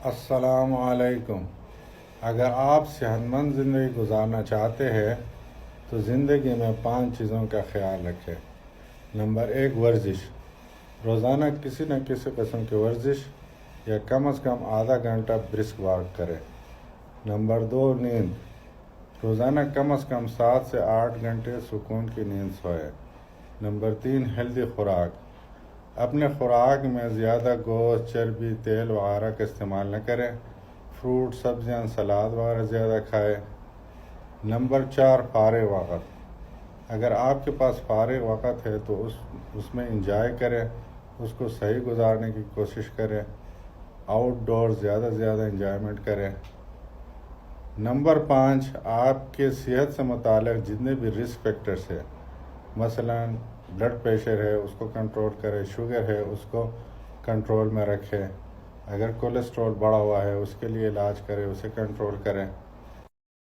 السلام علیکم۔ اگر آپ صحت مند زندگی گزارنا چاہتے ہیں تو زندگی میں 5 چیزوں کا خیال رکھیں۔ نمبر 1، ورزش۔ روزانہ کسی نہ کسی قسم کی ورزش یا کم از کم آدھا گھنٹہ برسک واک کریں۔ نمبر 2، نیند۔ روزانہ کم از کم 7 سے 8 گھنٹے سکون کی نیند سوئیں۔ نمبر 3، ہیلدی خوراک۔ اپنے خوراک میں زیادہ گوشت، چربی، تیل وغیرہ کا استعمال نہ کریں۔ فروٹ، سبزیاں، سلاد وغیرہ زیادہ کھائیں۔ نمبر 4، فارغ وقت۔ اگر آپ کے پاس فارغ وقت ہے تو اس میں انجوائے کریں، اس کو صحیح گزارنے کی کوشش کریں۔ آؤٹ ڈور زیادہ سے زیادہ انجوائمنٹ کریں۔ نمبر 5، آپ کے صحت سے متعلق جتنے بھی رسک فیکٹرز ہیں، مثلاً بلڈ پریشر ہے اس کو کنٹرول کریں، شوگر ہے اس کو کنٹرول میں رکھیں، اگر کولیسٹرول بڑھا ہوا ہے اس کے لیے علاج کریں، اسے کنٹرول کریں۔